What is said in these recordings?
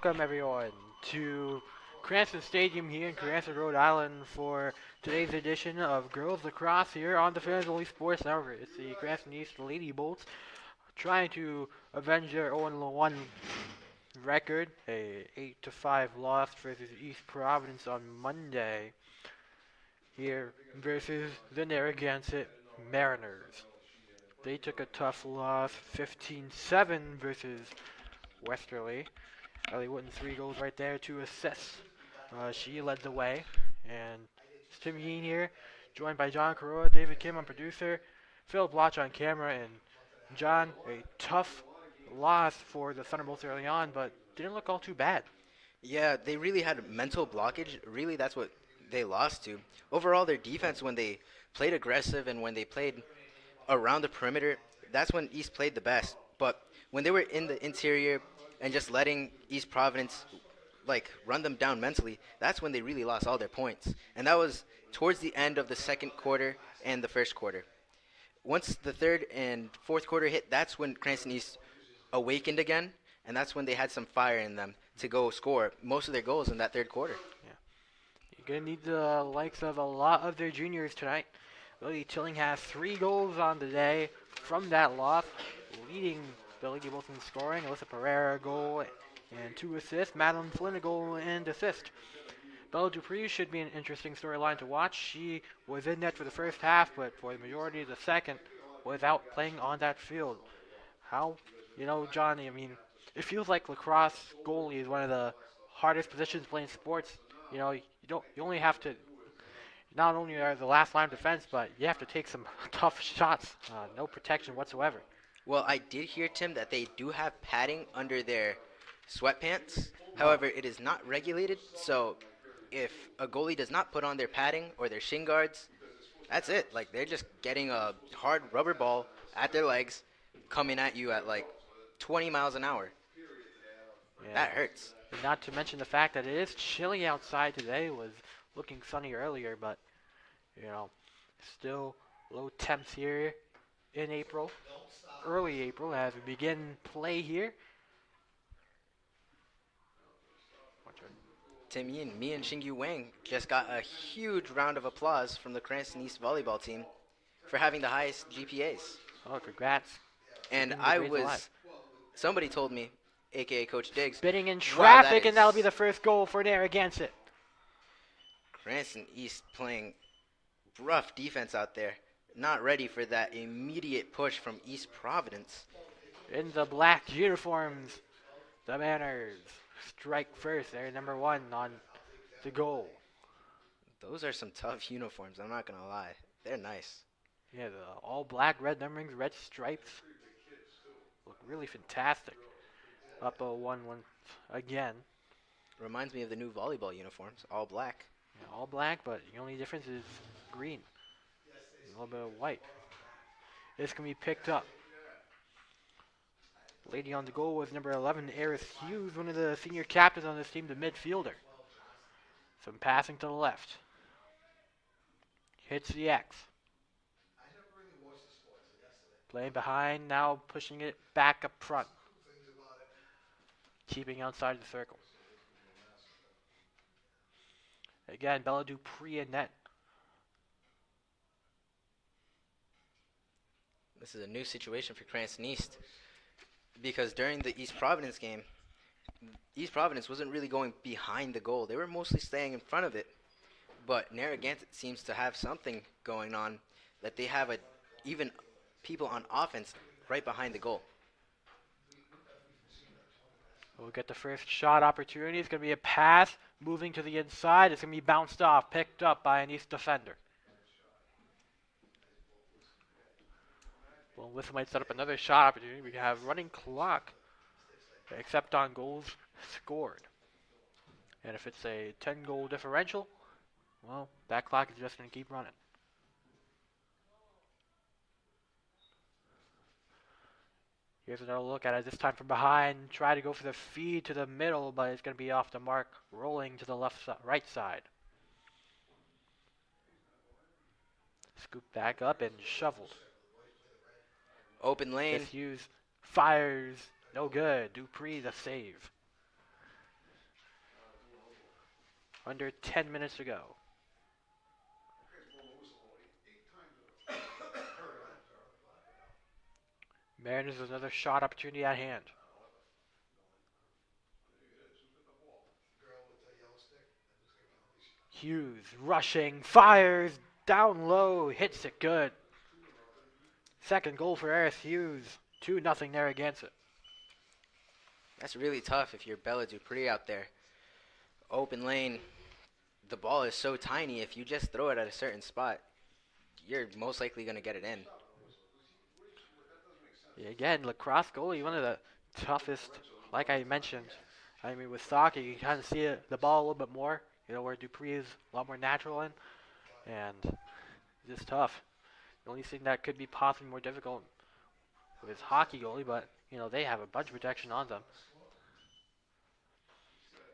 Welcome everyone to Cranston Stadium here in Cranston, Rhode Island for today's edition of Girls Lacrosse here on the Fans Only Sports Network. It's the Cranston East Lady Bolts trying to avenge their 0-1 record, a 8-5 loss versus East Providence on Monday here versus the Narragansett Mariners. They took a tough loss, 15-7 versus Westerly. Ellie Wooden 3 goals right there, 2 assists. She led the way. And it's Tim Yeen here, joined by John Coroa, David Kim on producer, Phil Blotch on camera, and John, a tough loss for the Thunderbolts early on, but didn't look all too bad. Yeah, they really had mental blockage. Really, that's what they lost to. Overall, their defense, when they played aggressive and when they played around the perimeter, that's when East played the best. But when they were in the interior and just letting East Providence run them down mentally, that's when they really lost all their points. And that was towards the end of the second quarter and the first quarter. Once the third and fourth quarter hit, that's when Cranston East awakened again, and that's when they had some fire in them to go score most of their goals in that third quarter. Yeah. You're going to need the likes of a lot of their juniors tonight. Lily Tilling has 3 goals on the day from that loss, leading the Lady Bolts in scoring. Alyssa Pereira a goal and 2 assists. Madeline Flynn a goal and assist. Bella Dupree should be an interesting storyline to watch. She was in net for the first half, but for the majority of the second was out playing on that field. How, Johnny, it feels like lacrosse goalie is one of the hardest positions playing sports. You only have to, not only are the last line of defense, but you have to take some tough shots. No protection whatsoever. Well, I did hear, Tim, that they do have padding under their sweatpants. However, it is not regulated, so if a goalie does not put on their padding or their shin guards, that's it. They're just getting a hard rubber ball at their legs coming at you at 20 miles an hour. Yeah. That hurts. And not to mention the fact that it is chilly outside today. It was looking sunny earlier, but, still low temps here in April. Early April as we begin play here. Tim Yin, me and Xingyu Wang just got a huge round of applause from the Cranston East volleyball team for having the highest GPAs. Oh, congrats. And somebody told me, a.k.a. Coach Diggs. Spitting in traffic, and that'll be the first goal for Narragansett. Cranston East playing rough defense out there. Not ready for that immediate push from East Providence. In the black uniforms, the Mariners strike first. They're number 1 on the goal. Those are some tough uniforms, I'm not going to lie. They're nice. Yeah, the all black, red numberings, red stripes. Look really fantastic. Up 1-1 again. Reminds me of the new volleyball uniforms, all black. Yeah, all black, but the only difference is green. A little bit of white. This can be picked up. Lady on the goal was number 11, Eris Hughes, one of the senior captains on this team, the midfielder. Some passing to the left. Hits the X. Playing behind, now pushing it back up front. Keeping outside the circle. Again, Bella Dupree in net. This is a new situation for Cranston East because during the East Providence game, East Providence wasn't really going behind the goal. They were mostly staying in front of it. But Narragansett seems to have something going on that they have even people on offense right behind the goal. We'll get the first shot opportunity. It's going to be a pass moving to the inside. It's going to be bounced off, picked up by an East defender. Well, this might set up another shot opportunity. We have running clock, except on goals scored. And if it's a 10-goal differential, well, that clock is just going to keep running. Here's another look at it, this time from behind. Try to go for the feed to the middle, but it's going to be off the mark, rolling to the right side. Scooped back up and shoveled. Open lane. Hughes fires, no good. Dupree the save. under 10 minutes to go. Mariners with another shot opportunity at hand. Hughes rushing, fires, down low, hits it good. Second goal for Eris Hughes. 2-0 Narragansett. That's really tough if you're Bella Dupree out there. Open lane, the ball is so tiny. If you just throw it at a certain spot, you're most likely going to get it in. Yeah, again, Lacrosse goalie, one of the toughest, like I mentioned. I mean, with soccer, you kind of see the ball a little bit more, where Dupree is a lot more natural in, and it's just tough. The only thing that could be possibly more difficult with his hockey goalie, but, they have a bunch of protection on them.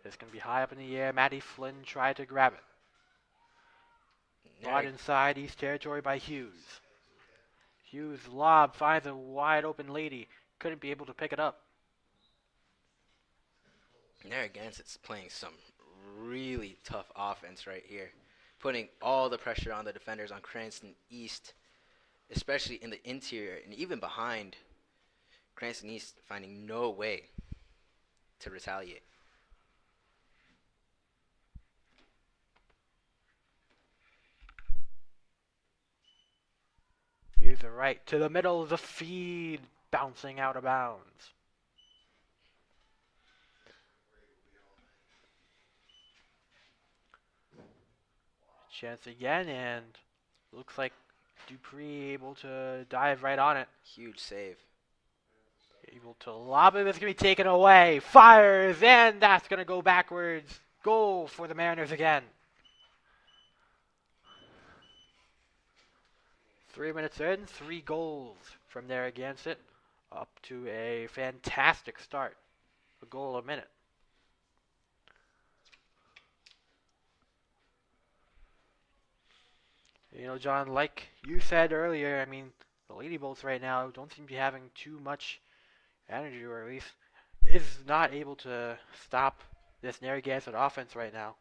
It's going to be high up in the air. Matty Flynn tried to grab it. Brought inside East Territory by Hughes. Hughes lob finds a wide open lady. Couldn't be able to pick it up. Narragansett's playing some really tough offense right here, putting all the pressure on the defenders on Cranston East, especially in the interior and even behind. Cranston East finding no way to retaliate. Here's the right to the middle of the feed, bouncing out of bounds. Chance again, and looks like Dupree able to dive right on it. Huge save. Able to lob it. It's going to be taken away. Fires, and that's going to go backwards. Goal for the Mariners again. 3 minutes in, 3 goals from Narragansett, up to a fantastic start. A goal a minute. John, like you said earlier, I mean, the Lady Bolts right now don't seem to be having too much energy, or at least is not able to stop this Narragansett offense right now.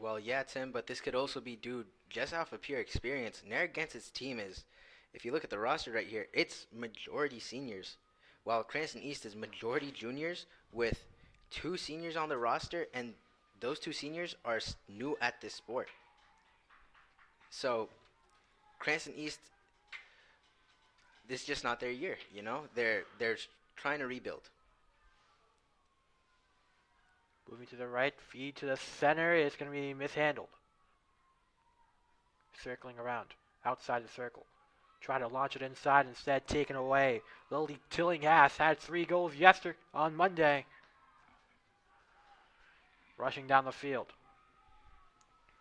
Well, yeah, Tim, but this could also be due just off of pure experience. Narragansett's team is, if you look at the roster right here, it's majority seniors, while Cranston East is majority juniors with 2 seniors on the roster, and those 2 seniors are new at this sport. So, Cranston East, this is just not their year, They're trying to rebuild. Moving to the right, feed to the center. It's going to be mishandled. Circling around, outside the circle. Try to launch it inside, instead taken away. Lily Tillinghast had 3 goals on Monday. Rushing down the field.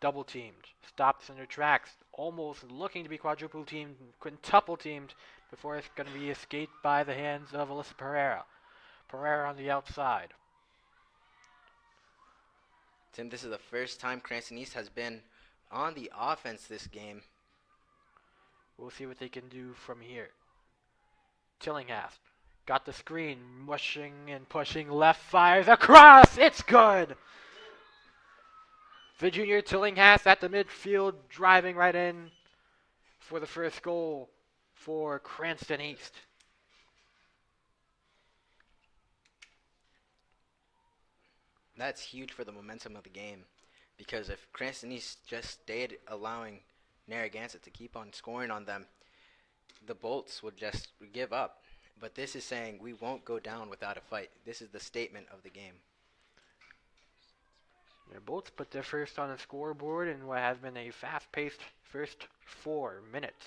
Double teamed. Stopped in their tracks. Almost looking to be quadruple teamed, quintuple teamed, before it's going to be escaped by the hands of Alyssa Pereira. Pereira on the outside. Tim, this is the first time Cranston East has been on the offense this game. We'll see what they can do from here. Tillinghast got the screen, mushing and pushing left, fires across. It's good. The junior Tillinghast at the midfield, driving right in for the first goal for Cranston East. That's huge for the momentum of the game, because if Cranston East just stayed allowing Narragansett to keep on scoring on them, the Bolts would just give up. But this is saying we won't go down without a fight. This is the statement of the game. The Bolts put their first on the scoreboard in what has been a fast-paced first 4 minutes.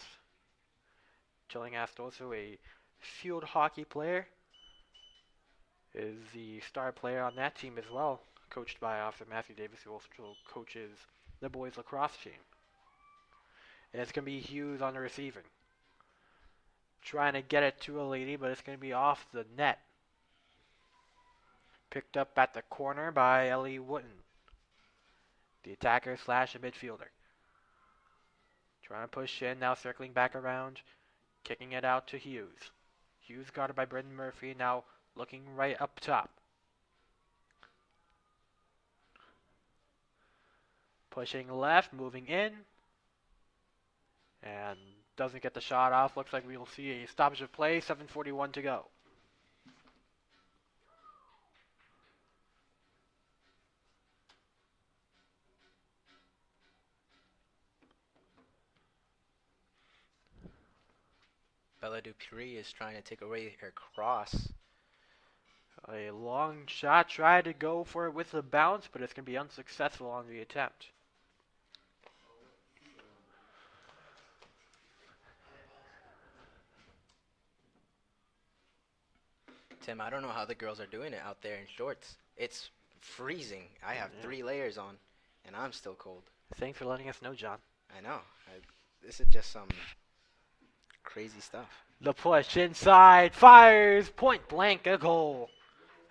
Tillinghast, also a field hockey player, is the star player on that team as well, coached by Officer Matthew Davis, who also coaches the boys lacrosse team. And it's going to be Hughes on the receiving. Trying to get it to a lady, but it's going to be off the net. Picked up at the corner by Ellie Wooten, the attacker / a midfielder. Trying to push in, now circling back around, kicking it out to Hughes. Hughes guarded by Brendan Murphy, now looking right up top. Pushing left, moving in. And doesn't get the shot off. Looks like we will see a stoppage of play. 7:41 to go. Bella Dupree is trying to take away her cross. A long shot, tried to go for it with the bounce, but it's going to be unsuccessful on the attempt. Tim, I don't know how the girls are doing it out there in shorts. It's freezing. I have 3 layers on, and I'm still cold. Thanks for letting us know, John. I know. This is just some crazy stuff. The push inside, fires, point blank, a goal.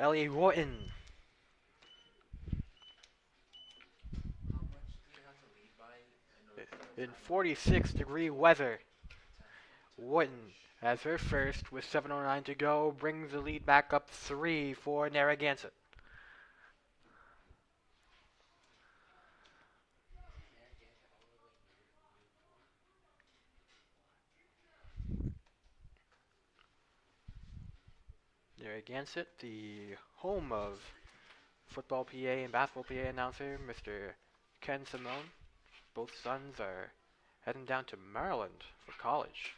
Ellie Wharton. In 46-degree weather, Wharton has her first with 7:09 to go, brings the lead back up 3 for Narragansett. Narragansett, the home of football PA and basketball PA announcer, Mr. Ken Simone. Both sons are heading down to Maryland for college.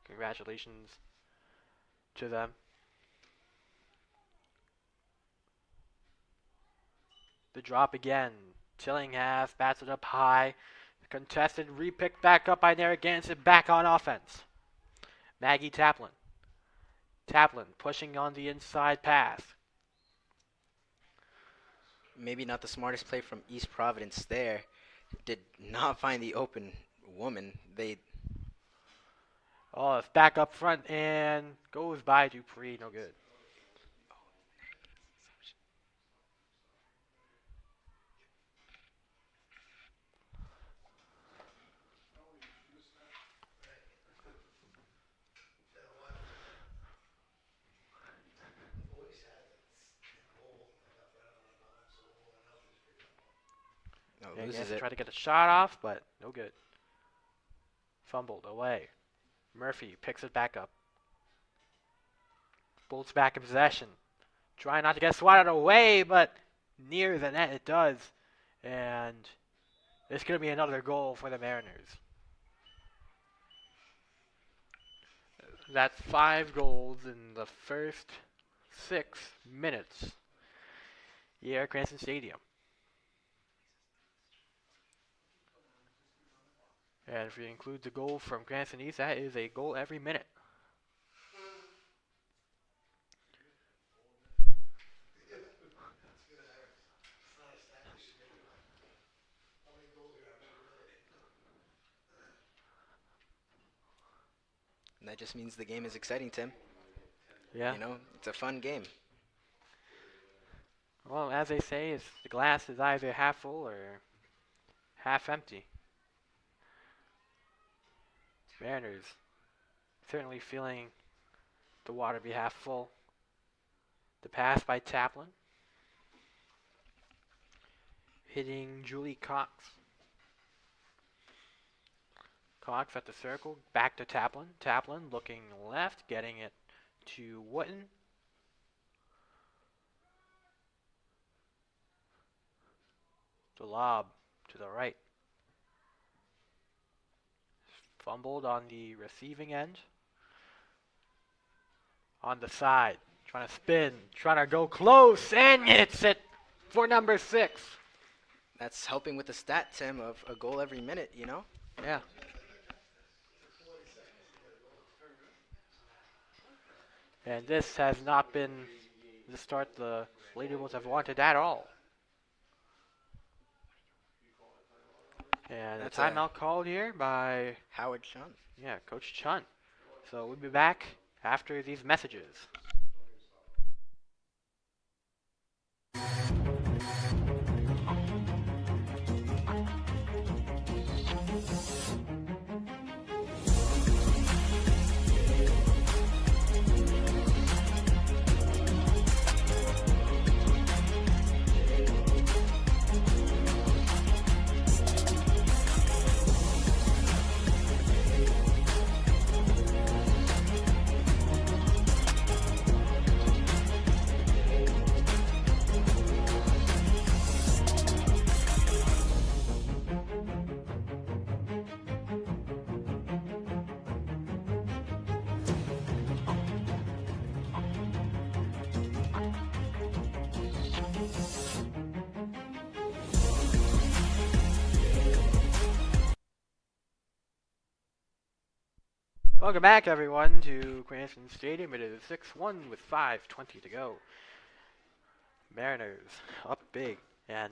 Congratulations to them. The drop again. Tillinghast bats it up high. Contested, re-picked back up by Narragansett, back on offense. Maggie Taplin. Taplin pushing on the inside pass. Maybe not the smartest play from East Providence there. Did not find the open woman. Oh, it's back up front and goes by Dupree. No good. Loses it. Tried to get a shot off, but no good. Fumbled away. Murphy picks it back up. Bolts back in possession. Trying not to get swatted away, but near the net it does. And it's going to be another goal for the Mariners. That's 5 goals in the first 6 minutes here at Cranston Stadium. And if you include the goal from Cranston East, that is a goal every minute. And that just means the game is exciting, Tim. Yeah. You know, it's a fun game. Well, as they say, the glass is either half full or half empty. Mariners certainly feeling the water be half full. The pass by Taplin. Hitting Julie Cox. Cox at the circle, back to Taplin. Taplin looking left, getting it to Wooten. The lob to the right. Fumbled on the receiving end. On the side. Trying to spin. Trying to go close. And hits it for number 6. That's helping with the stat, Tim, of a goal every minute, you know? Yeah. And this has not been the start the Lady Bulls have wanted at all. And That's a timeout called here by Howard Chun. Yeah, Coach Chun. So we'll be back after these messages. Welcome back, everyone, to Cranston Stadium. It is 6-1 with 5:20 to go. Mariners up big, and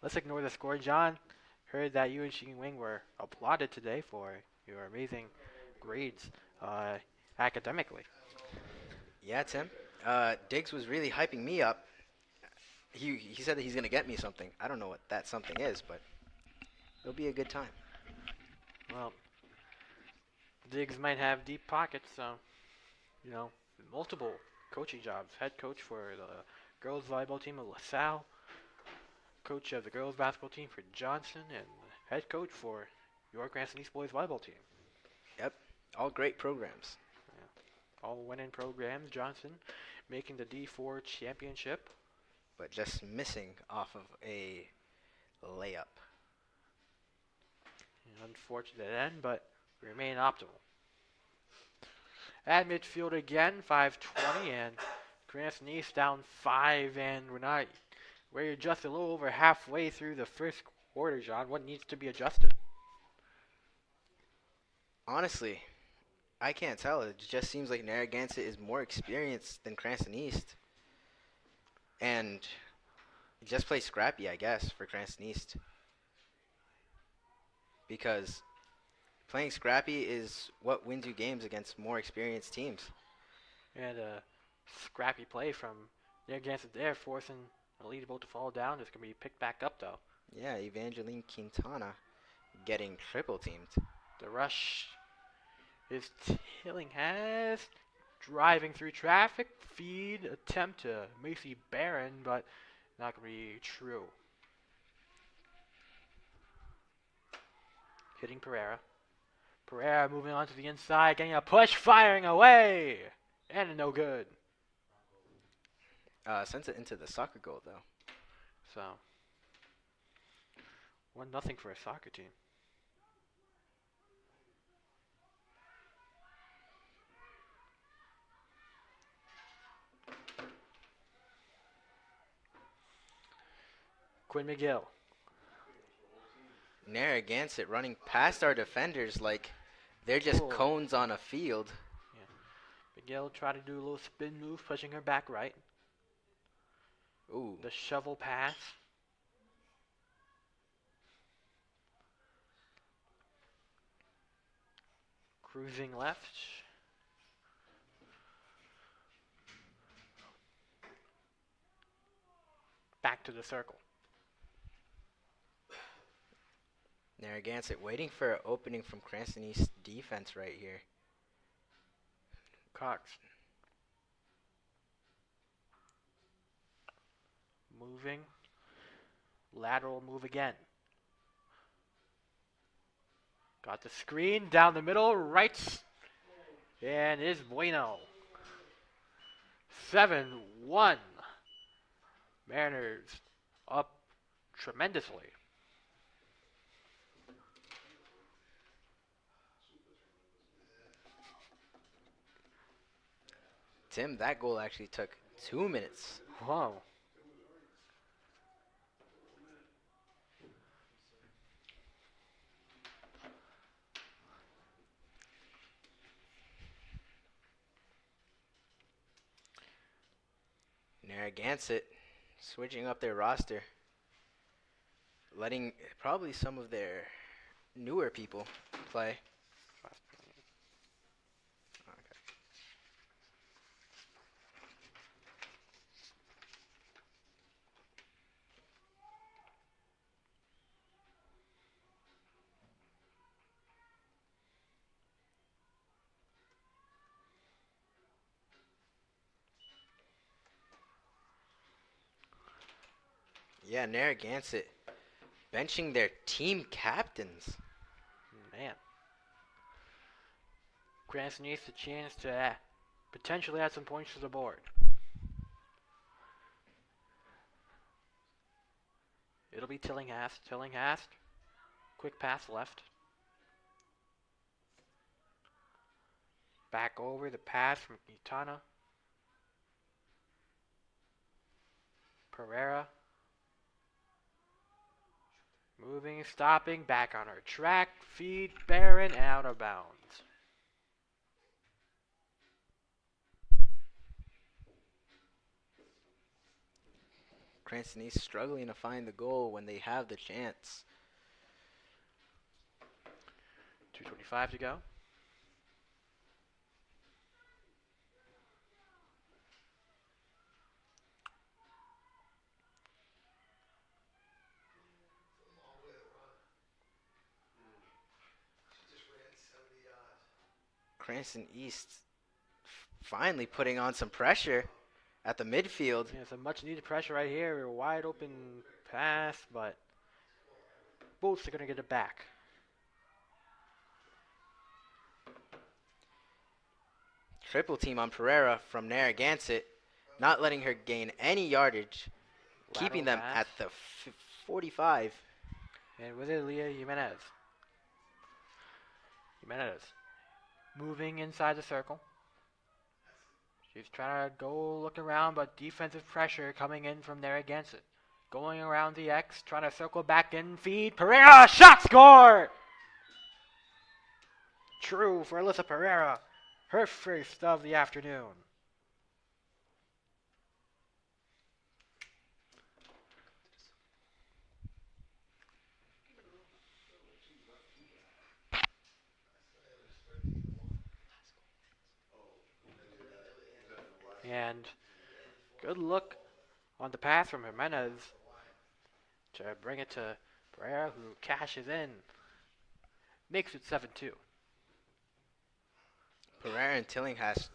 let's ignore the score. John, heard that you and Sheen Wing were applauded today for your amazing grades academically. Yeah, Tim. Diggs was really hyping me up. He said that he's gonna get me something. I don't know what that something is, but it'll be a good time. Well, Diggs might have deep pockets, so you know, multiple coaching jobs. Head coach for the girls volleyball team of LaSalle, coach of the girls basketball team for Johnson, and head coach for your Cranston East boys volleyball team. Yep, all great programs. Yeah. All winning programs. Johnson making the D4 championship. But just missing off of a layup. An unfortunate end, but remain optimal. At midfield again, 5:20, and Cranston East down 5, and we're just a little over halfway through the first quarter, John. What needs to be adjusted? Honestly, I can't tell. It just seems like Narragansett is more experienced than Cranston East. And just play scrappy, I guess, for Cranston East. Because playing scrappy is what wins you games against more experienced teams. And a scrappy play from Narragansett there, forcing the lead boat to fall down. It's going to be picked back up, though. Yeah, Evangeline Quintana getting triple teamed. The rush is Tillinghast driving through traffic. Feed attempt to Macy Barron, but not going to be true. Hitting Pereira. Pereira moving on to the inside, getting a push, firing away, and no good. Sent it into the soccer goal, though. So, 1-0 for a soccer team. Quinn McGill. Narragansett running past our defenders like they're just Cool. cones on a field. McGill tried to do a little spin move, pushing her back right. Ooh. The shovel pass. Cruising left. Back to the circle. Narragansett waiting for an opening from Cranston East defense right here. Cox. Moving. Lateral move again. Got the screen down the middle, right. And it is bueno. 7-1. Mariners up tremendously. Tim, that goal actually took 2 minutes. Wow. Narragansett switching up their roster, letting probably some of their newer people play. Yeah, Narragansett benching their team captains. Man. Cranston needs a chance to potentially add some points to the board. It'll be Tillinghast. Tillinghast. Quick pass left. Back over the pass from Quintana. Pereira. Moving, stopping, back on her track. Feed Barron out of bounds. Cranston East struggling to find the goal when they have the chance. 2:25 to go. Cranston East finally putting on some pressure at the midfield. Yeah, some much needed pressure right here. A wide open pass, but Bolts are going to get it back. Triple team on Pereira from Narragansett, not letting her gain any yardage, keeping them pass. at the 45. And with it, Leah Jimenez. Moving inside the circle. She's trying to go look around, but defensive pressure coming in from Narragansett. Going around the X, trying to circle back in, feed. Pereira, shot, score! True for Alyssa Pereira. Her first of the afternoon. And good look on the pass from Jimenez to bring it to Pereira, who cashes in. Makes it 7-2. Pereira and Tillinghast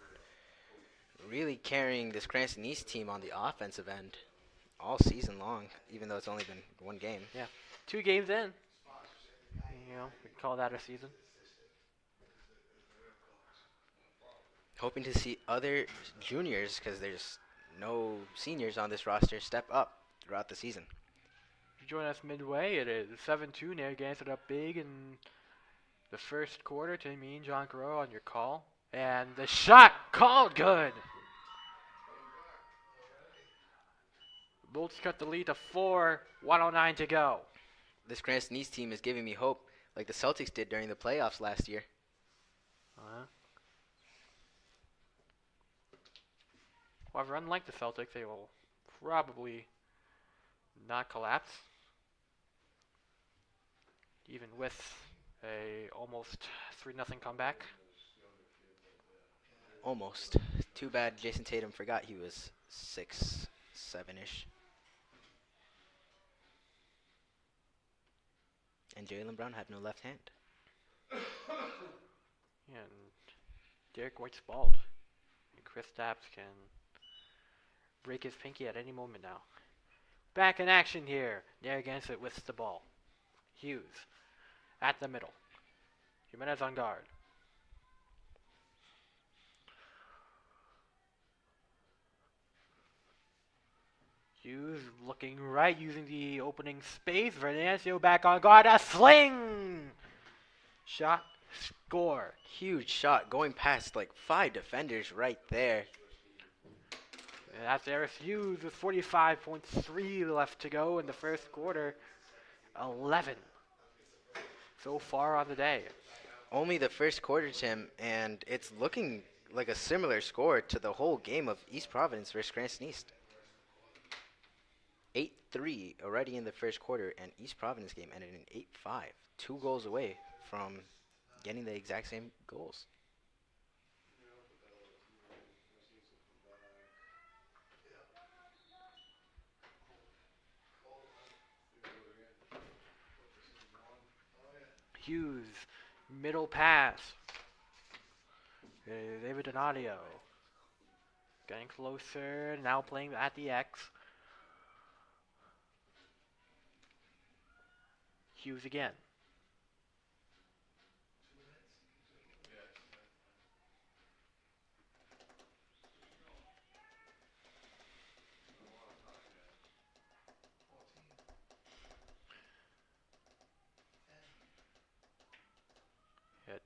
really carrying this Cranston East team on the offensive end all season long, even though it's only been one game. Yeah, 2 games in. You know, we can call that a season. Hoping to see other juniors, because there's no seniors on this roster, step up throughout the season. If you join us midway, it is 7-2. Narragansett up big in the first quarter. Timmy and John Carroll on your call. And the shot called good. Bolts cut the lead to 4, 1:09 to go. This Cranston East team is giving me hope, like the Celtics did during the playoffs last year. However, unlike the Celtics, they will probably not collapse, even with a almost 3-0 comeback. Almost. Too bad Jason Tatum forgot he was 6'7"-ish. And Jalen Brown had no left hand. And Derek White's bald. And Chris Stapps can break his pinky at any moment now. Back in action here. Narragansett with the ball. Hughes at the middle. Jimenez on guard. Hughes looking right, using the opening space. Venancio back on guard. A sling! Shot, score. Huge shot going past like 5 defenders right there. And that's Eris Hughes with 45.3 left to go in the first quarter. 11 so far on the day. Only the first quarter, Tim, and it's looking like a similar score to the whole game of East Providence versus Cranston East. 8-3 already in the first quarter, and East Providence game ended in 8-5. 2 goals away from getting the exact same goals. Hughes, middle pass. David Donadio. Getting closer, now playing at the X. Hughes again.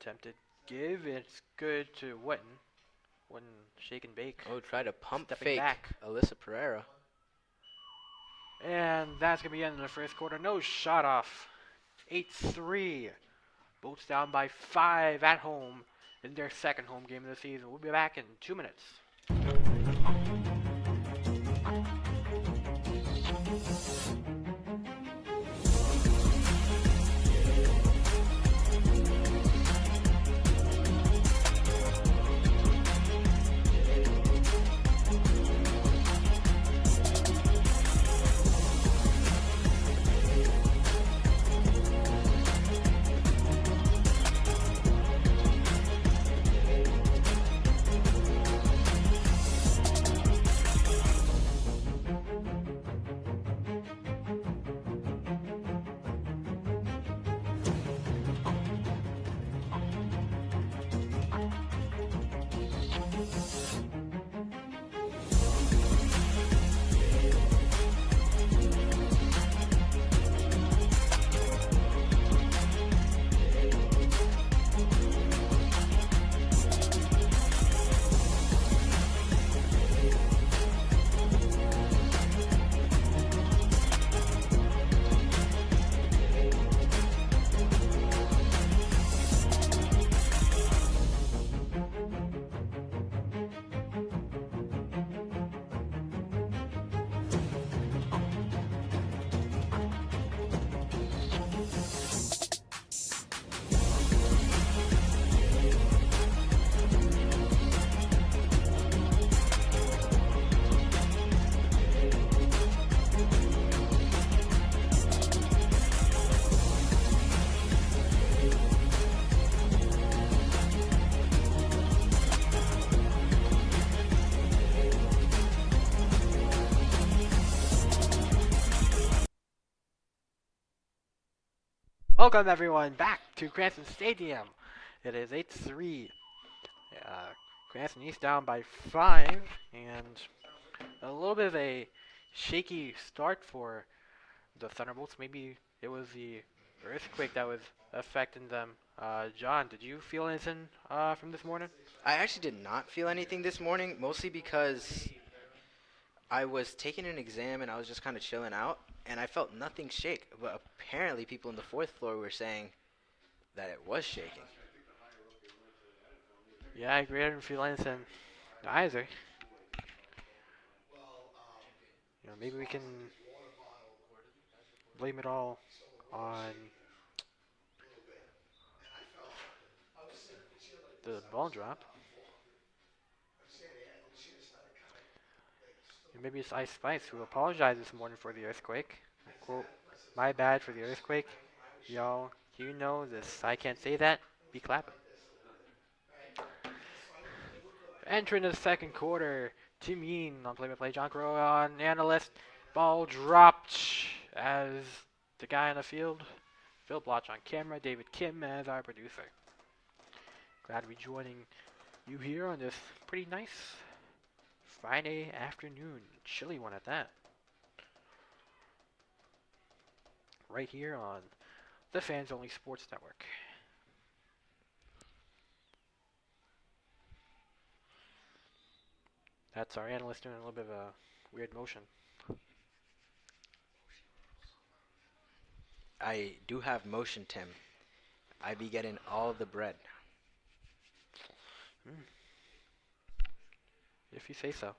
Attempted give. It's good to Witten. Witten shake and bake. Oh, try to pump Stepping fake back. Alyssa Pereira. And that's going to be the end of the first quarter. No shot off. 8-3. Bolts down by 5 at home in their second home game of the season. We'll be back in 2 minutes. Welcome everyone back to Cranston Stadium. It is 8-3. Uh, Cranston East down by 5, and a little bit of a shaky start for the Thunderbolts. Maybe it was the earthquake that was affecting them. John, did you feel anything from this morning? I actually did not feel anything this morning, mostly because I was taking an exam and I was just kind of chilling out, and I felt nothing shake. But apparently, people in the fourth floor were saying that it was shaking. Yeah, I agree. I didn't feel anything either. Maybe we can blame it all on the ball drop. And maybe it's Ice Spice who apologized this morning for the earthquake. Quote, my bad for the earthquake. Y'all, you know this. I can't say that. Be clapping. Entering the second quarter, Tim Yeen on play-by-play, John Crow on analyst. Ball dropped as the guy on the field. Phil Blotch on camera, David Kim as our producer. Glad to be joining you here on this pretty nice Friday afternoon. Chilly one at that. Right here on the Fans Only Sports Network. That's our analyst doing a little bit of a weird motion. I do have motion, Tim. I be getting all the bread. If you say so.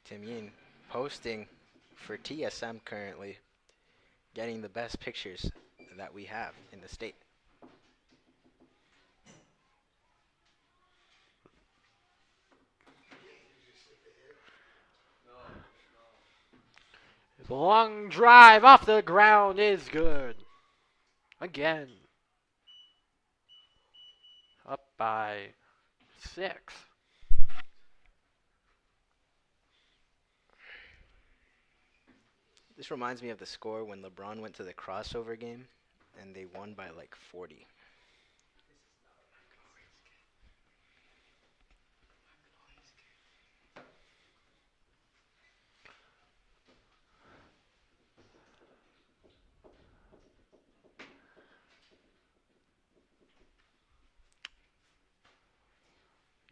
Tim Yin posting for TSM currently, getting the best pictures that we have in the state. The long drive off the ground is good. Again. Up by 6. This reminds me of the score when LeBron went to the crossover game and they won by like 40.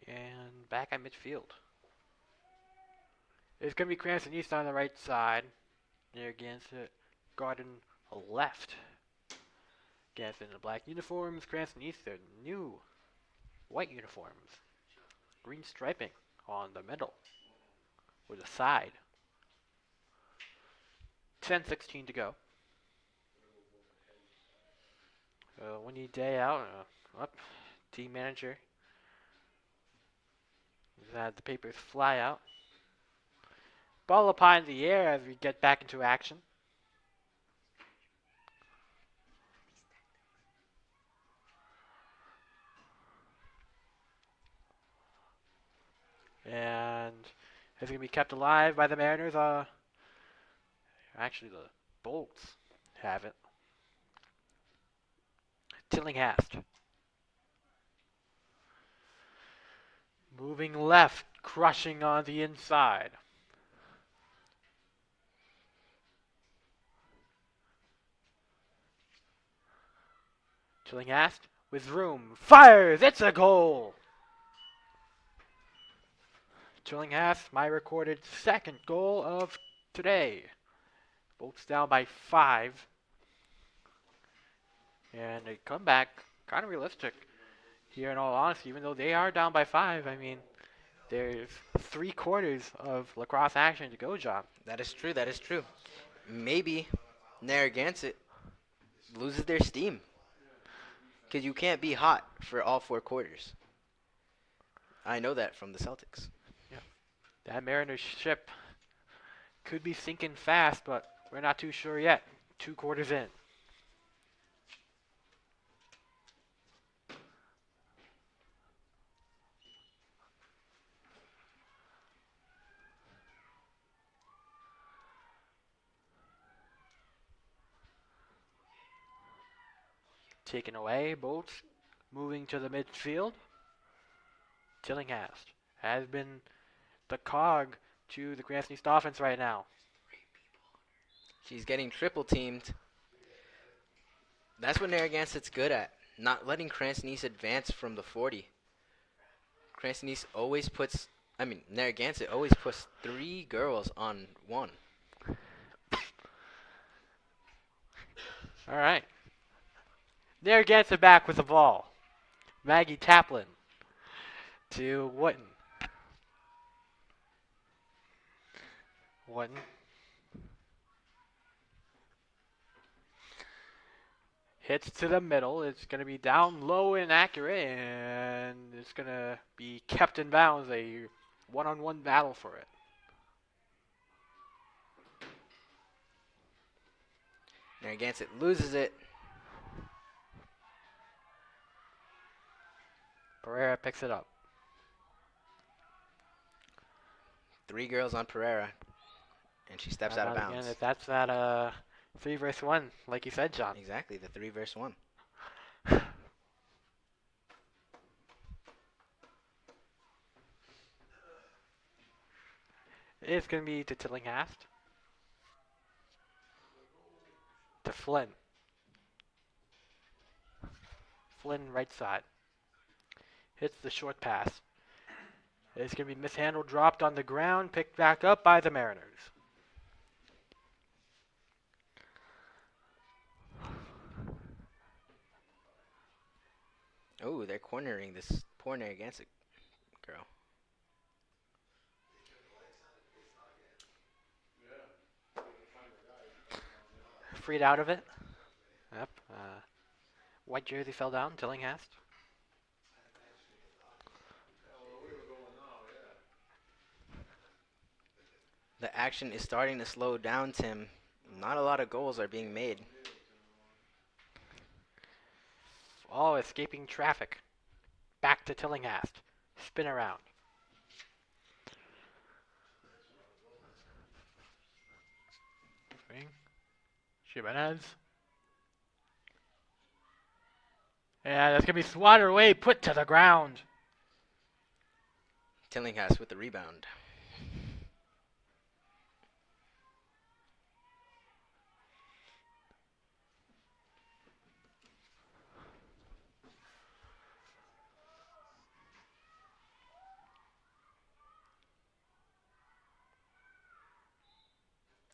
And back at midfield. It's going to be Cranston East on the right side. Narragansett Garden left. Cranston in the black uniforms. Cranston East their new white uniforms. Green striping on the middle with a side. 10:16 to go. Windy day out. Up. Team manager. He's had the papers fly out. Ball up high in the air as we get back into action. And it's going to be kept alive by the Mariners. Actually, the Bolts have it. Tillinghast. Moving left, crushing on the inside. Tillinghast with room. Fires! It's a goal! Tillinghast, my recorded second goal of today. Bolts down by 5. And a comeback, kind of realistic here in all honesty, even though they are down by 5. I mean, there's 3 quarters of lacrosse action to go, John. That is true. That is true. Maybe Narragansett loses their steam because you can't be hot for all 4 quarters. I know that from the Celtics. Yeah, that Mariners ship could be sinking fast, but we're not too sure yet. 2 quarters in. Taken away. Bolts moving to the midfield. Tillinghast has been the cog to the Cranston East offense right now. She's getting triple teamed. That's what Narragansett's good at. Not letting Cranston East advance from the 40. Cranston East always puts, Narragansett always puts 3 girls on 1. All right. Narragansett back with the ball. Maggie Taplin to Wooten. Wooten. Hits to the middle. It's going to be down low and accurate, and it's going to be kept in bounds. A one-on-one battle for it. Narragansett loses it. Pereira picks it up. 3 girls on Pereira, and she steps out of bounds. Again, if that's that 3 versus 1, like you said, John. Exactly, the 3 versus 1. It's going to be to Tillinghast. To Flynn. Flynn right side. Hits the short pass. It's going to be mishandled, dropped on the ground, picked back up by the Mariners. Oh, they're cornering this poor Narragansett girl. Freed out of it. Yep. White jersey fell down, Tillinghast. The action is starting to slow down, Tim. Not a lot of goals are being made. Oh, escaping traffic. Back to Tillinghast. Spin around. Swing. Jimenez. And that's going to be swatted away, put to the ground. Tillinghast with the rebound.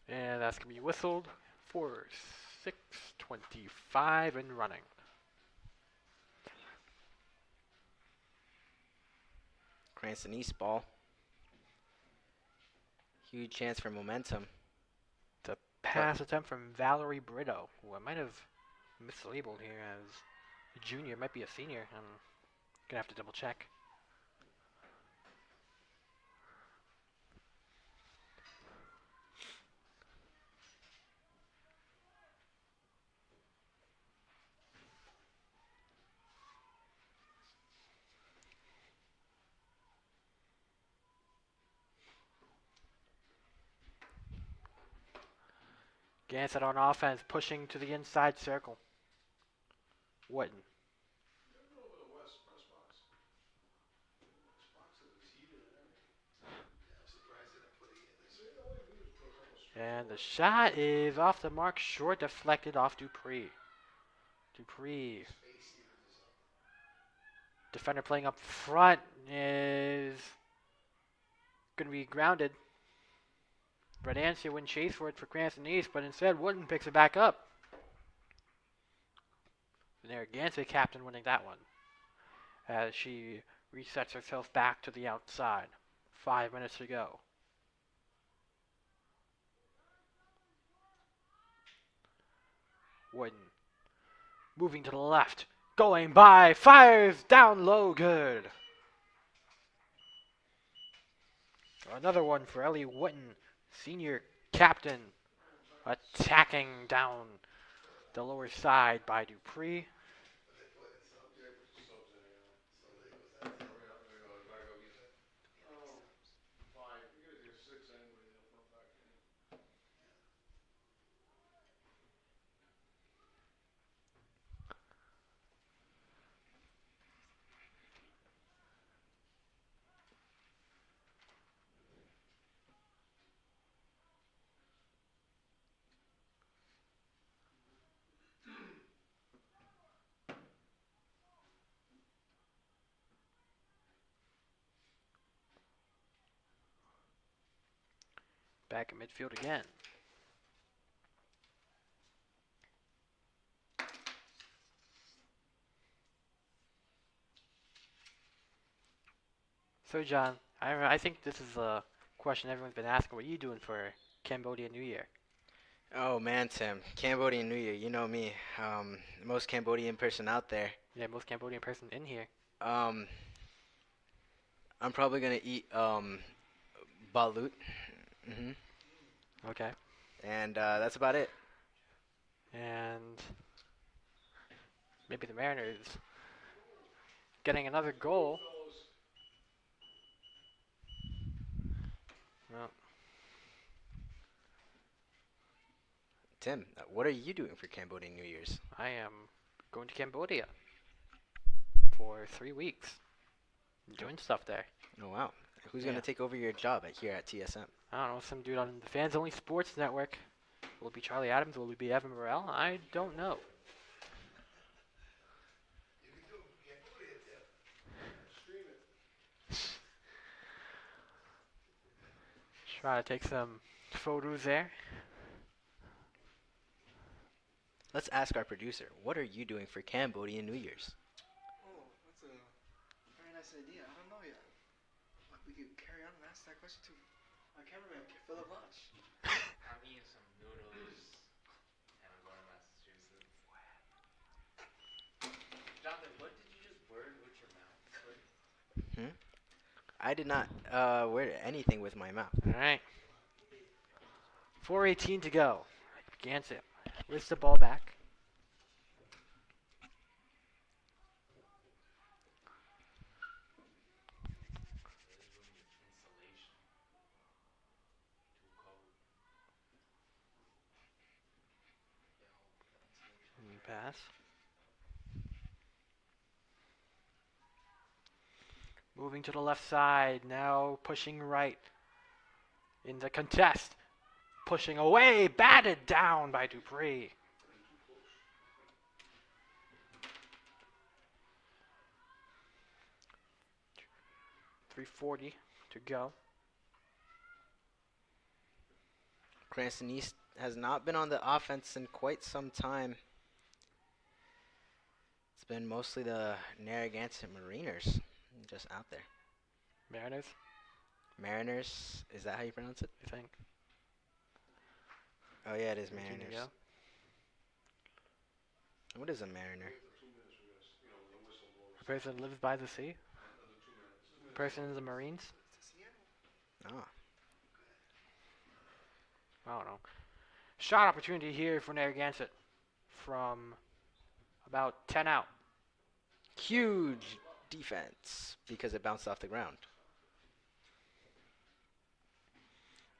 And that's going to be whistled for 6:25 and running. Cranston East ball. Huge chance for momentum. The pass attempt from Valerie Brito, who I might have mislabeled here as a junior, might be a senior. I'm going to have to double check. Gansett on offense, pushing to the inside circle. Wooden. And the shot is off the mark, short, deflected off Dupree. Dupree. Defender playing up front is going to be grounded. Bradansia wouldn't chase for it for Cranston East, but instead Wooden picks it back up. The Narragansett captain winning that one as she resets herself back to the outside. 5 minutes to go. Wooden moving to the left, going by, fires down low, good. Another one for Ellie Wooden, senior captain, attacking down the lower side by Dupree. Back in midfield again. So, John, I think this is a question everyone's been asking. What are you doing for Cambodia New Year? Oh man, Tim, Cambodian New Year. You know me, most Cambodian person out there. Yeah, most Cambodian person in here. Um, I'm probably gonna eat balut. Hmm. Okay. And that's about it. And maybe the Mariners getting another goal. Well, Tim, what are you doing for Cambodian New Year's? I am going to Cambodia for 3 weeks. Doing stuff there. Oh wow, who's Yeah. gonna take over your job here at TSM? I don't know, some dude on the Fans Only Sports Network. Will it be Charlie Adams? Will it be Evan Morrell? I don't know. Try to take some photos there. Let's ask our producer. What are you doing for Cambodian New Year's? Oh, that's a very nice idea. I don't know yet. But we could carry on and ask that question to our cameraman, Philip Lodge. I'm eating some noodles and I'm going to Massachusetts. Jonathan, what did you just word with your mouth? Hmm? I did not wear anything with my mouth. All right. 4:18 to go. Gansett with the ball back. Insulation. Too cold. Pass. Moving to the left side. Now pushing right. In the contest. Pushing away. Batted down by Dupree. .340 to go. Cranston East has not been on the offense in quite some time. It's been mostly the Narragansett Mariners just out there. Mariners, Mariners, is that how you pronounce it? I think. Oh yeah, it is 13 to Mariners. go. What is a mariner? A person lives by the sea. A person in the Marines. Oh, I don't know. Shot opportunity here for Narragansett from about 10 out. huge defense because it bounced off the ground.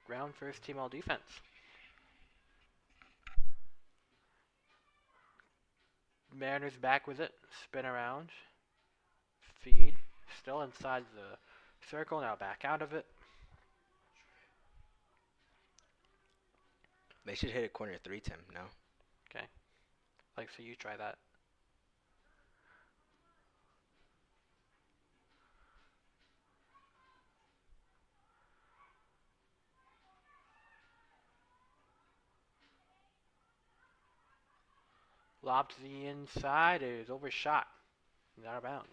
Ground first team all defense. Mariners back with it. Spin around. Feed. Still inside the circle. Now back out of it. They should hit a corner three, Tim. No. Like, so you try that. Lob to the inside. It is overshot. And out of bounds.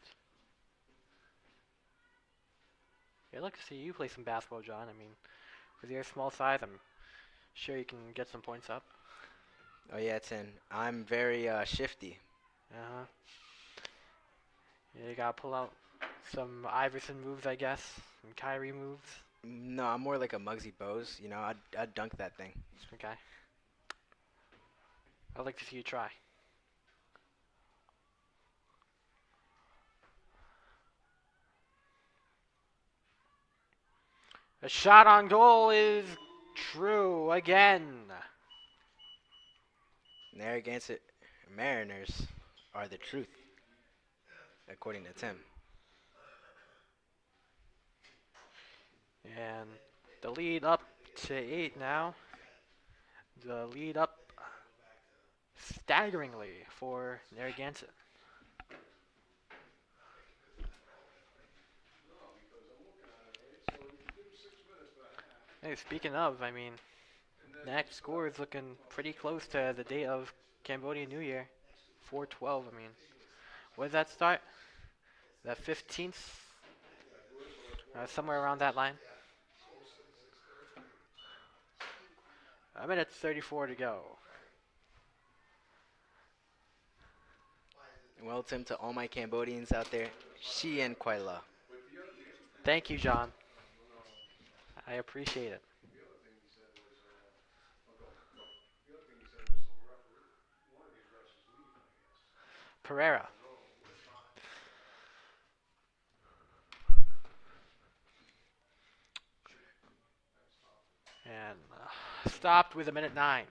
Yeah, I'd like to see you play some basketball, John. I mean, with your small size, I'm sure you can get some points up. Oh yeah, Tim. I'm very shifty. Uh-huh. Yeah, you gotta pull out some Iverson moves, I guess. Some Kyrie moves. No, I'm more like a Muggsy Bogues. You know, I'd dunk that thing. Okay. I'd like to see you try. A shot on goal is true again. Narragansett Mariners are the truth, according to Tim. And the lead up to 8 now. The lead up staggeringly for Narragansett. Hey, speaking of, I mean, next score is looking pretty close to the date of Cambodian New Year. 4/12. I mean, when does that start? The 15th? Somewhere around that line. A minute 34 to go. Well, Tim, to all my Cambodians out there, Shi and Kwaila. Thank you, John. I appreciate it. Pereira. And stopped with a minute 9.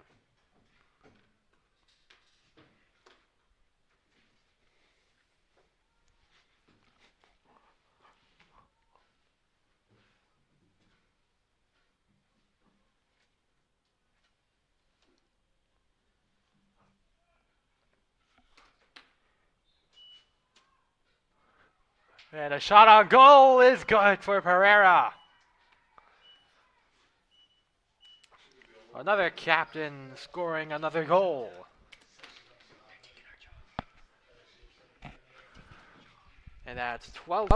And a shot on goal is good for Pereira. Another captain scoring another goal. And that's 12.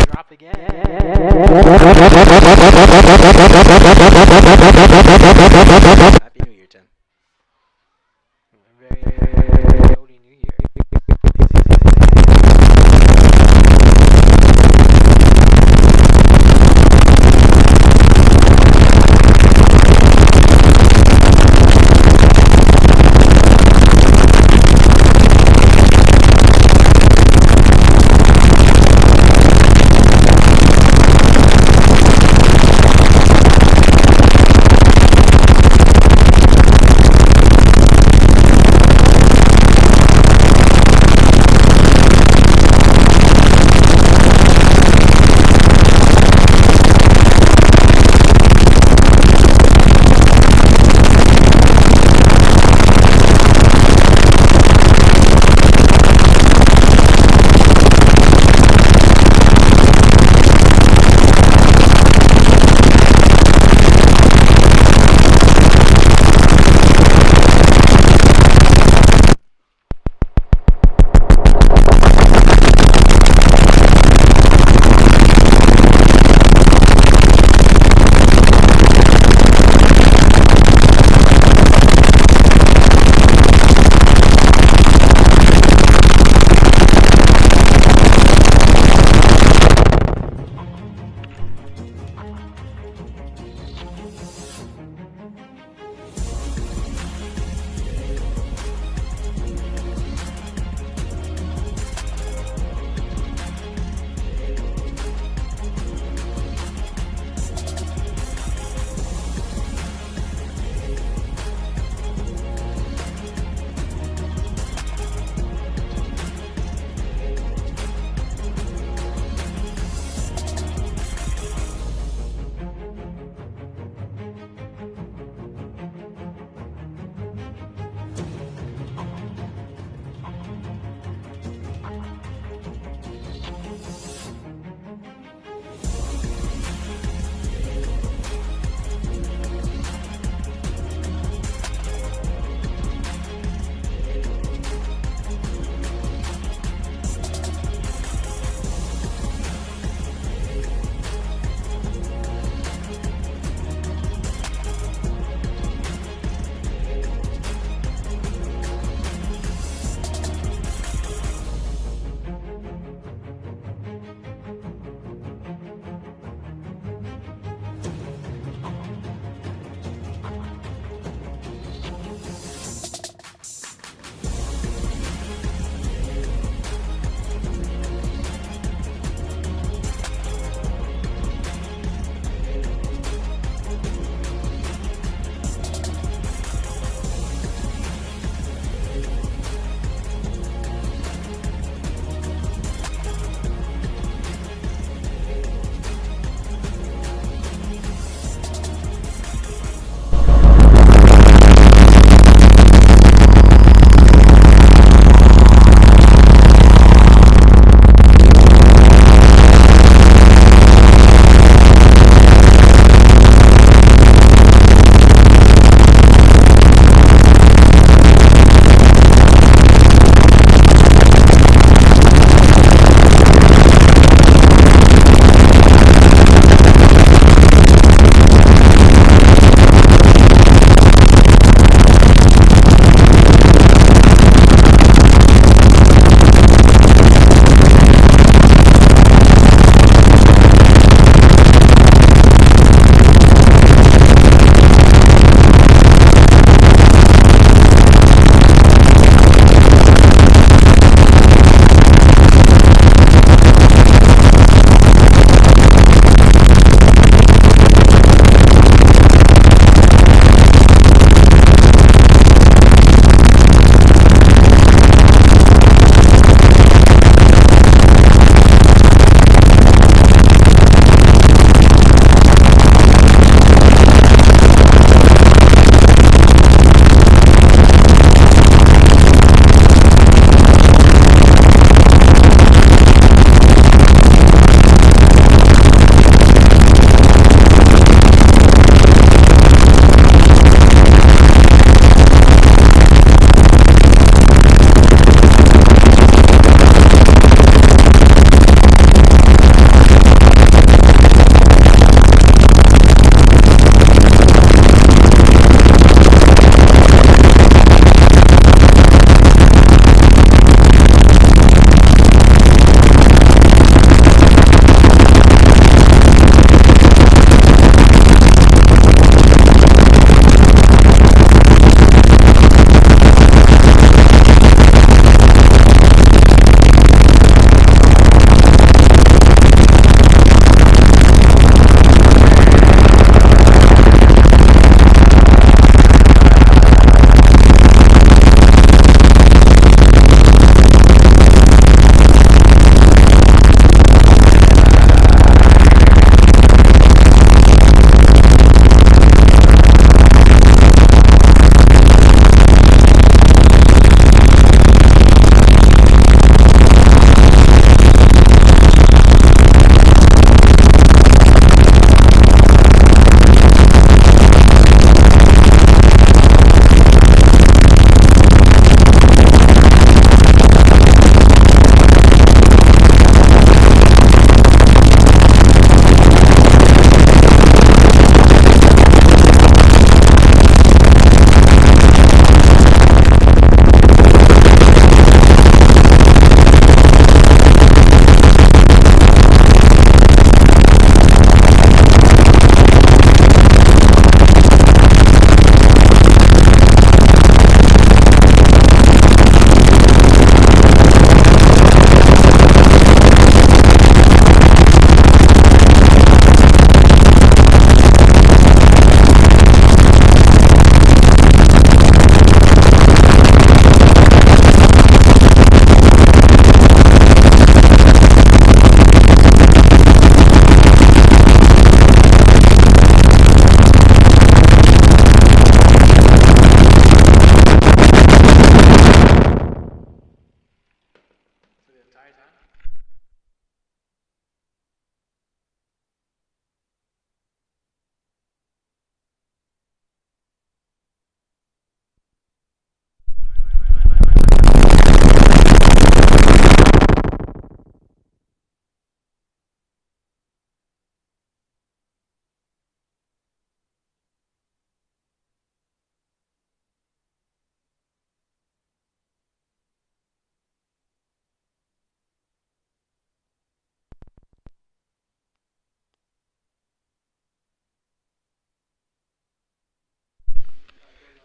Drop again. Happy New Year, Tim. Very Cody New Year.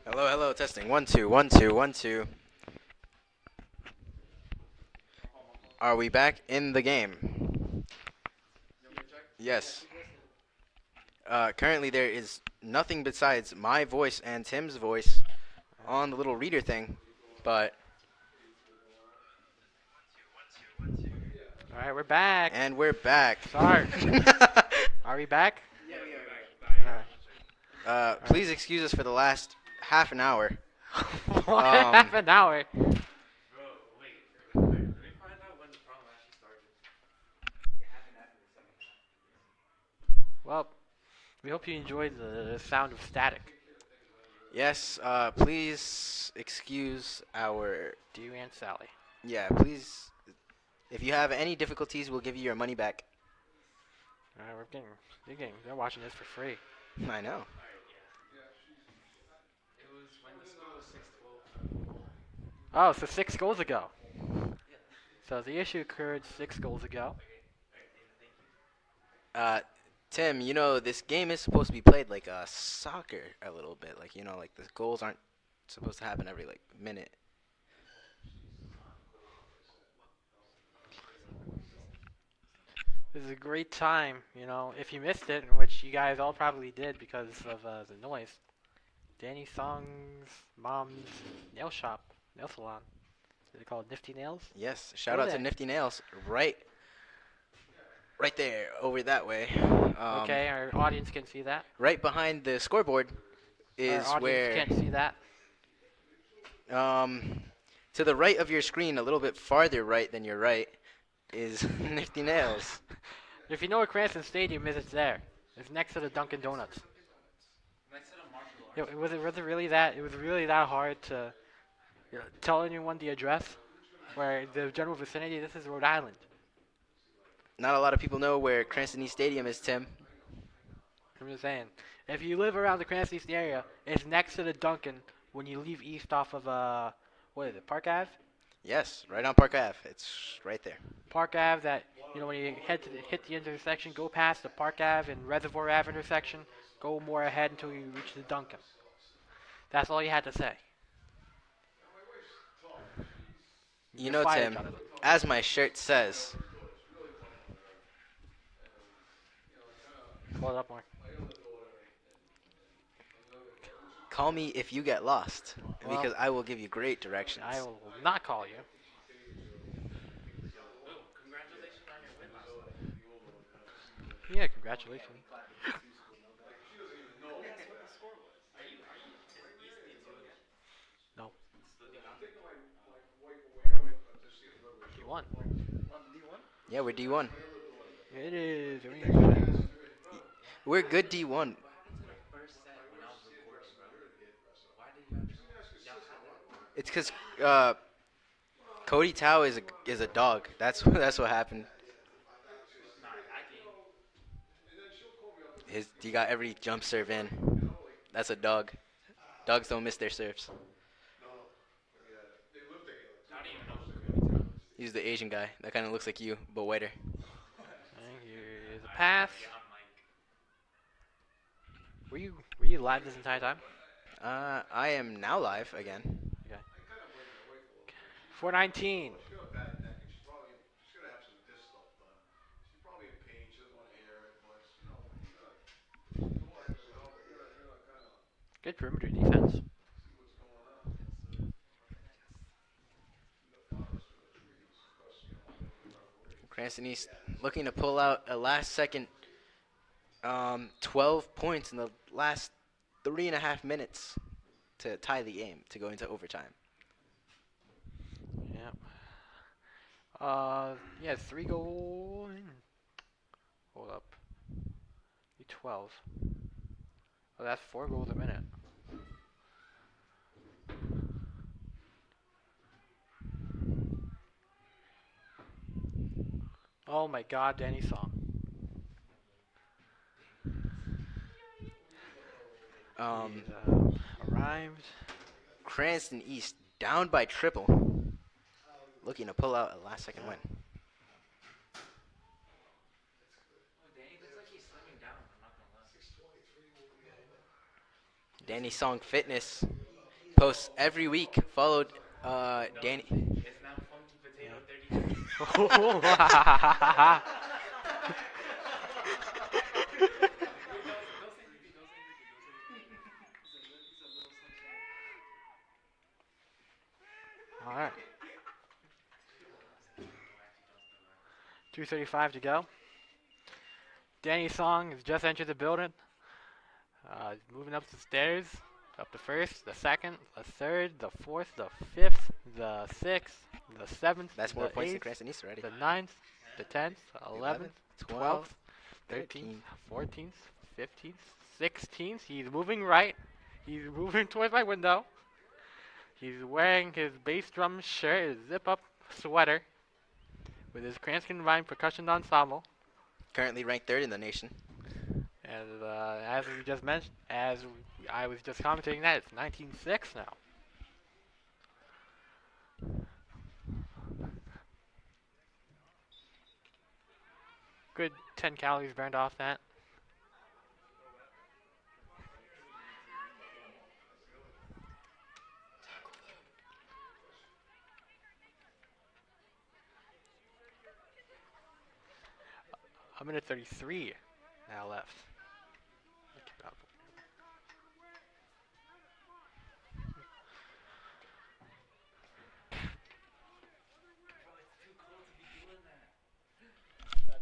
Hello, hello, testing. 1 2 1 2 1 2. Are we back in the game? Yes. Currently, there is nothing besides my voice and Tim's voice on the little reader thing, but All right, we're back. and we're back. Sorry. Are we back? Yeah, we are. All Please excuse us for the last half an hour. right. What? Half an hour. Bro, wait. Let me find out when the problem actually started. Well, we hope you enjoyed the sound of static. Yes, please excuse our. Do you and Sally? Yeah, please. If you have any difficulties, we'll give you your money back. All right, they're watching this for free. I know. It was when the score was 6-12. Oh, so 6 goals ago. So the issue occurred 6 goals ago. Tim, you know, this game is supposed to be played like soccer a little bit. Like, you know, like the goals aren't supposed to happen every, like, minute. This is a great time, if you missed it, in which you guys all probably did because of the noise. Danny Song's mom's nail shop, nail salon. Is it called Nifty Nails? Yes, shout Go out to there. Nifty Nails. Right there, over that way. Okay, our audience can see that. Right behind the scoreboard is Our audience where, can't see that. to the right of your screen, a little bit farther right than your right, is Nifty Nails. If you know where Cranston Stadium is, it's there. It's next to the Dunkin' Donuts. Next to the martial arts. Was it really that? It was really that hard to tell anyone the address, where the general vicinity. This is Rhode Island. Not a lot of people know where Cranston East Stadium is, Tim. I'm just saying. If you live around the Cranston East area, it's next to the Dunkin' when you leave east off of what is it, Park Ave? Yes, right on Park Ave. It's right there. Park Ave. That when you hit the intersection, go past the Park Ave and Reservoir Ave intersection. Go more ahead until you reach the Dunkin'. That's all you had to say. You You're know, fired, Tim, Jonathan. as my shirt says, Pull it up more. call me if you get lost, Well, because I will give you great directions. I will not call you. Congratulations on your win last night. Yeah, congratulations. No. You won. Yeah, we're D1. It is. We're good D1. First set when I was recording, bro. Why did y'all say that? It's because Cody Tao is a dog. That's what happened. Nah, that game. He got every jump serve in. That's a dog. Dogs don't miss their serves. I don't even know who Cody Town is. He's the Asian guy that kind of looks like you, but whiter. Here's a pass. Yeah, I'm like, Were you live this entire time? I am now live again. 419. Good perimeter defense. Cranston East looking to pull out a last second 12 points in the last 3.5 minutes to tie the game, to go into overtime. Yeah. Yeah, 3 goal. Hold up. 12. Oh, that's 4 goals a minute. Oh my God, Danny Song. He's, arrived. Cranston East down by triple, looking to pull out a last second win. oh, Danny looks like he's slimming down. I'm not gonna lie. Danny Song Fitness posts every week. Followed Danny. It's now Funky Potato 33. Wait, don't say anything. Don't say anything. Don't say anything. He's a little sunshine. All right. 2:35 to go. Danny Song has just entered the building. Moving up the stairs. Up the first, the second, the third, the fourth, the fifth, the sixth, the seventh, That's more the points than eighth, Cranston East already. the ninth, the 10th, 11th, 12th, 13th, 14th, 15th, 16th. He's moving right. He's moving towards my window. He's wearing his bass drum shirt, his zip-up sweater, with his Cranston Vine percussion ensemble. Currently ranked third in the nation. And as we just mentioned, I was just commenting that, it's 19-6 now. Good 10 calories burned off that. A minute 33 now left. Bro, it's too cold to be doing that.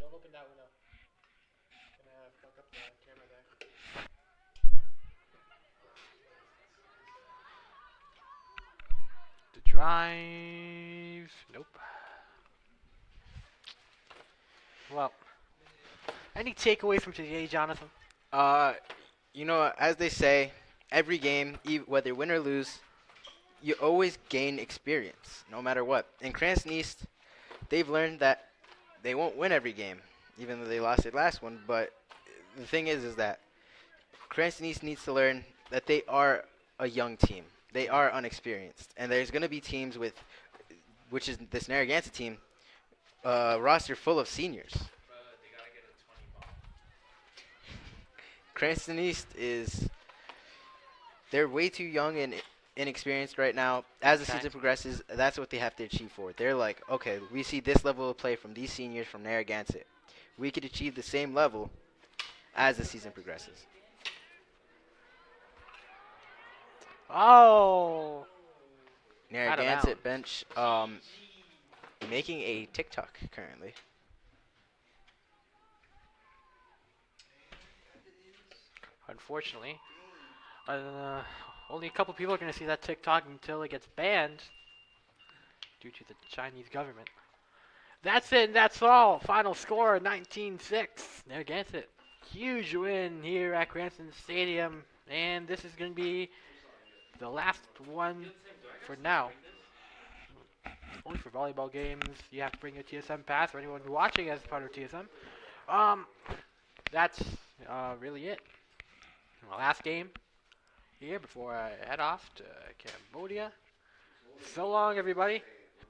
Don't open that window. Gonna fuck up the camera there. The drive. Nope. Well, any takeaways from today, Jonathan? As they say, every game, whether win or lose, you always gain experience, no matter what. In Cranston East, they've learned that they won't win every game, even though they lost their last one. But the thing is that Cranston East needs to learn that they are a young team. They are unexperienced, and there's going to be teams which is this Narragansett team, roster full of seniors. Bro, they gotta get a 20 ball. Cranston East they're way too young and inexperienced right now. As the Okay. season progresses, that's what they have to achieve for. They're like, okay, we see this level of play from these seniors from Narragansett. We could achieve the same level as the season progresses. Oh! Narragansett bench making a TikTok currently. Unfortunately, only a couple people are going to see that TikTok until it gets banned due to the Chinese government. That's it, and that's all. Final score, 19-6. Narragansett. Huge win here at Cranston Stadium, and this is going to be the last one for now. Only for volleyball games, you have to bring your TSM pass for anyone watching as part of TSM. That's really it. Last game here before I head off to Cambodia. So long, everybody.